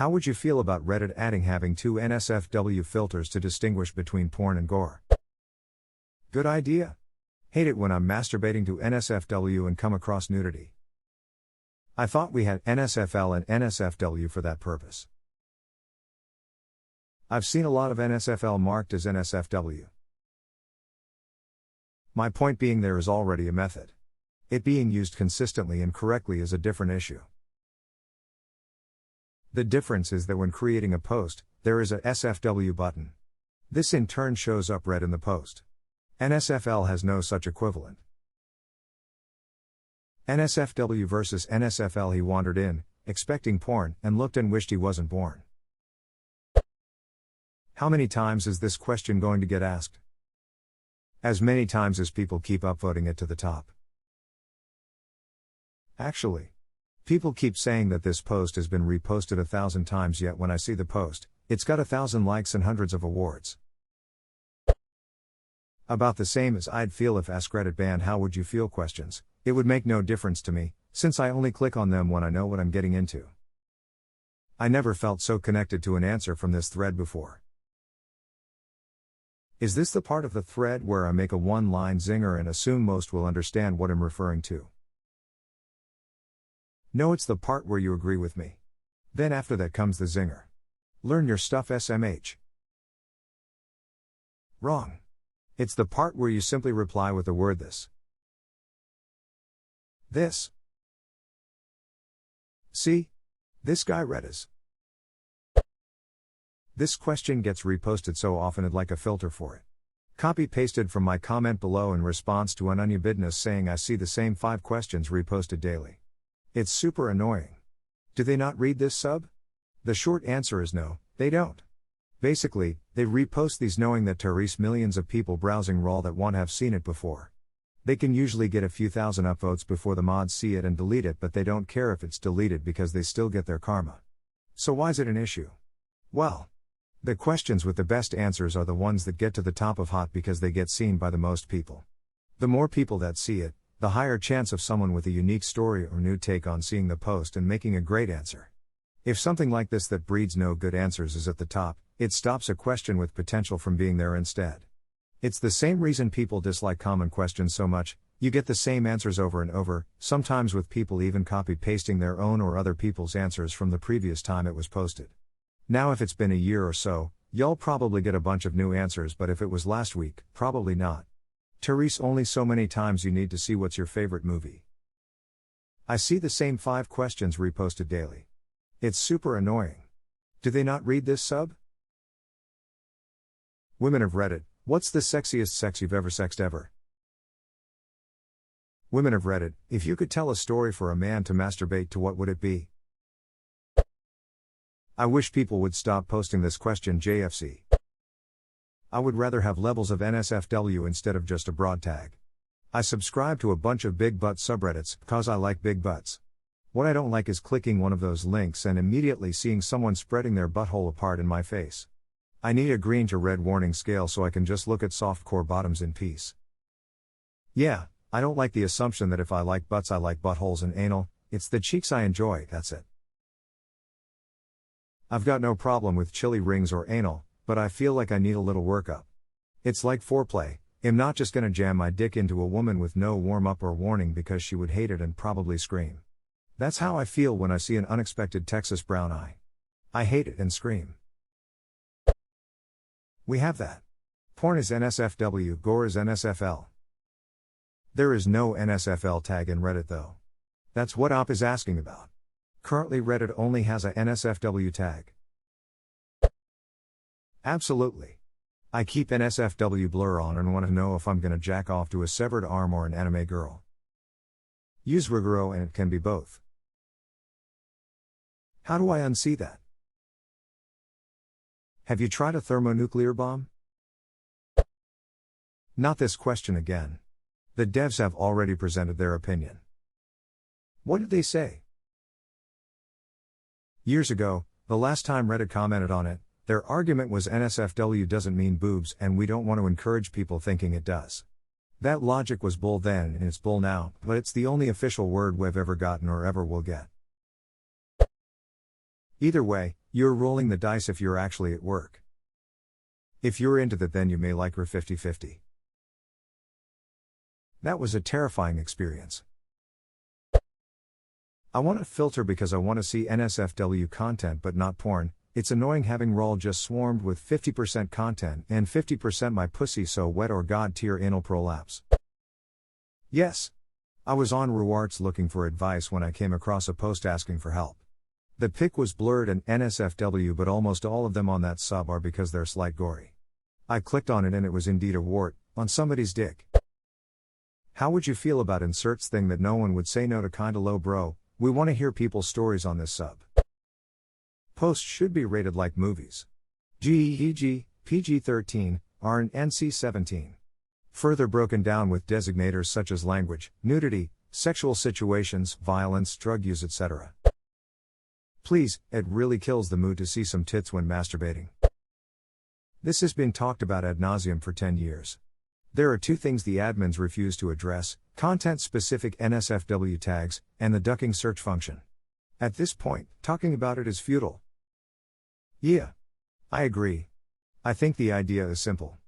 How would you feel about Reddit adding having two NSFW filters to distinguish between porn and gore? Good idea. Hate it when I'm masturbating to NSFW and come across nudity. I thought we had NSFL and NSFW for that purpose. I've seen a lot of NSFL marked as NSFW. My point being there is already a method. It being used consistently and correctly is a different issue. The difference is that when creating a post, there is a SFW button. This in turn shows up red in the post. NSFL has no such equivalent. NSFW versus NSFL. He wandered in, expecting porn, and looked and wished he wasn't born. How many times is this question going to get asked? As many times as people keep upvoting it to the top. Actually, people keep saying that this post has been reposted 1,000 times, yet when I see the post, it's got 1,000 likes and hundreds of awards. About the same as I'd feel if AskReddit banned how would you feel questions. It would make no difference to me, since I only click on them when I know what I'm getting into. I never felt so connected to an answer from this thread before. Is this the part of the thread where I make a one-line zinger and assume most will understand what I'm referring to? No, it's the part where you agree with me. Then after that comes the zinger. Learn your stuff, SMH. Wrong. It's the part where you simply reply with the word this. This. See? This guy read as. This question gets reposted so often I'd like a filter for it. Copy-pasted from my comment below in response to an onion business saying I see the same 5 questions reposted daily. It's super annoying. Do they not read this sub? The short answer is no, they don't. Basically, they repost these knowing that Therese millions of people browsing raw that won't have seen it before. They can usually get a few thousand upvotes before the mods see it and delete it, but they don't care if it's deleted because they still get their karma. So why's it an issue? Well, the questions with the best answers are the ones that get to the top of hot because they get seen by the most people. The more people that see it, the higher chance of someone with a unique story or new take on seeing the post and making a great answer. If something like this that breeds no good answers is at the top, it stops a question with potential from being there instead. It's the same reason people dislike common questions so much. You get the same answers over and over, sometimes with people even copy-pasting their own or other people's answers from the previous time it was posted. Now if it's been a year or so, y'all probably get a bunch of new answers, but if it was last week, probably not. Therese, only so many times you need to see what's your favorite movie. I see the same 5 questions reposted daily. It's super annoying. Do they not read this sub? Women of Reddit, what's the sexiest sex you've ever sexed ever? Women of Reddit, if you could tell a story for a man to masturbate to, what would it be? I wish people would stop posting this question, JFC. I would rather have levels of NSFW instead of just a broad tag. I subscribe to a bunch of big butt subreddits because I like big butts. What I don't like is clicking one of those links and immediately seeing someone spreading their butthole apart in my face. I need a green to red warning scale so I can just look at softcore bottoms in peace. Yeah, I don't like the assumption that if I like butts I like buttholes and anal. It's the cheeks I enjoy, that's it. I've got no problem with chili rings or anal, but I feel like I need a little workup. It's like foreplay. I'm not just gonna jam my dick into a woman with no warm-up or warning because she would hate it and probably scream. That's how I feel when I see an unexpected Texas brown eye. I hate it and scream. We have that. Porn is NSFW, gore is NSFL. There is no NSFL tag in Reddit though. That's what OP is asking about. Currently Reddit only has a NSFW tag. Absolutely. I keep NSFW blur on and want to know if I'm gonna jack off to a severed arm or an anime girl. Use Rigoro and it can be both. How do I unsee that? Have you tried a thermonuclear bomb? Not this question again. The devs have already presented their opinion. What did they say? Years ago, the last time Reddit commented on it, their argument was NSFW doesn't mean boobs and we don't want to encourage people thinking it does. That logic was bull then and it's bull now, but it's the only official word we've ever gotten or ever will get. Either way, You're rolling the dice if you're actually at work. If you're into that, then you may like her 50-50. That was a terrifying experience. I want to filter because I want to see NSFW content but not porn. It's annoying having Rawl just swarmed with 50% content and 50% my pussy so wet or god tier anal prolapse. Yes. I was on Rewarts looking for advice when I came across a post asking for help. The pic was blurred and NSFW, but almost all of them on that sub are because they're slight gory. I clicked on it and it was indeed a wart, on somebody's dick. How would you feel about inserts thing that no one would say no to? Kinda low bro, we want to hear people's stories on this sub. Posts should be rated like movies. GEG, PG-13, R and NC-17. Further broken down with designators such as language, nudity, sexual situations, violence, drug use, etc. Please, it really kills the mood to see some tits when masturbating. This has been talked about ad nauseum for 10 years. There are two things the admins refuse to address: content-specific NSFW tags, and the ducking search function. At this point, talking about it is futile. Yeah. I agree. I think the idea is simple.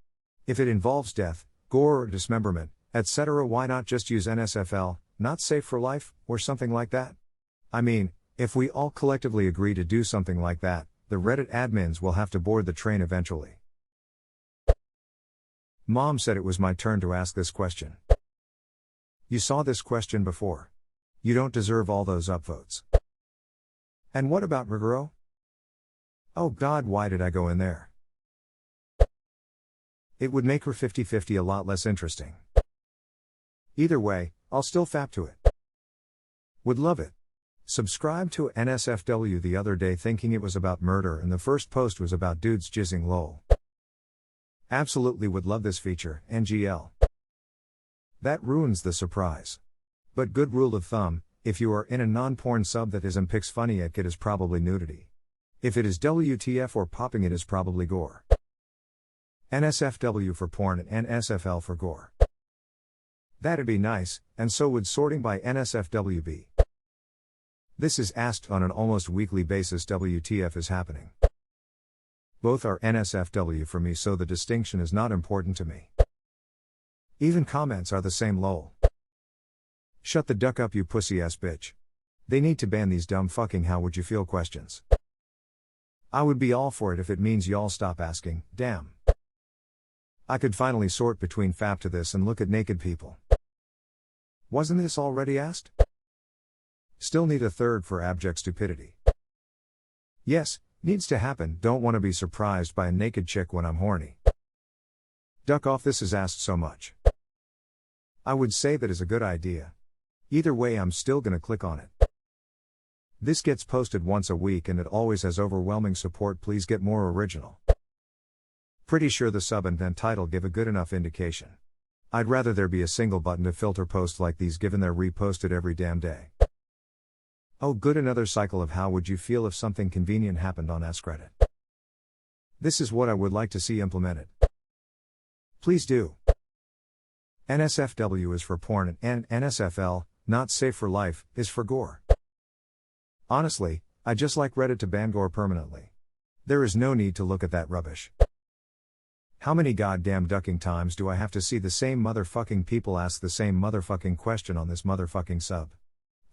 If it involves death, gore or dismemberment, etc., why not just use NSFL, not safe for life, or something like that? I mean, if we all collectively agree to do something like that, the Reddit admins will have to board the train eventually. Mom said it was my turn to ask this question. You saw this question before. You don't deserve all those upvotes. And what about Rigoro? Oh god, why did I go in there? It would make her 50-50 a lot less interesting. Either way, I'll still fap to it. Would love it. Subscribe to NSFW the other day thinking it was about murder and the first post was about dudes jizzing lol. Absolutely would love this feature, NGL. That ruins the surprise. But good rule of thumb, if you are in a non-porn sub that isn't pics funny it is probably nudity. If it is WTF or popping it is probably gore. NSFW for porn and NSFL for gore. That'd be nice, and so would sorting by NSFW be. This is asked on an almost weekly basis. WTF is happening. Both are NSFW for me, so the distinction is not important to me. Even comments are the same lol. Shut the duck up you pussy ass bitch. They need to ban these dumb fucking how would you feel questions. I would be all for it if it means y'all stop asking, damn. I could finally sort between fap to this and look at naked people. Wasn't this already asked? Still need a third for abject stupidity. Yes, needs to happen. Don't want to be surprised by a naked chick when I'm horny. Duck off, this is asked so much. I would say that is a good idea. Either way, I'm still gonna click on it. This gets posted once a week and it always has overwhelming support. Please get more original. Pretty sure the sub and then title give a good enough indication. I'd rather there be a single button to filter posts like these given they're reposted every damn day. Oh good, another cycle of how would you feel if something convenient happened on AskReddit. This is what I would like to see implemented. Please do. NSFW is for porn and NSFL, not safe for life, is for gore. Honestly, I just like Reddit to ban gore permanently. There is no need to look at that rubbish. How many goddamn ducking times do I have to see the same motherfucking people ask the same motherfucking question on this motherfucking sub?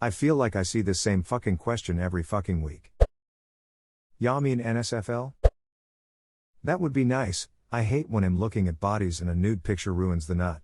I feel like I see this same fucking question every fucking week. Y'all mean NSFL? That would be nice. I hate when I'm looking at bodies and a nude picture ruins the nut.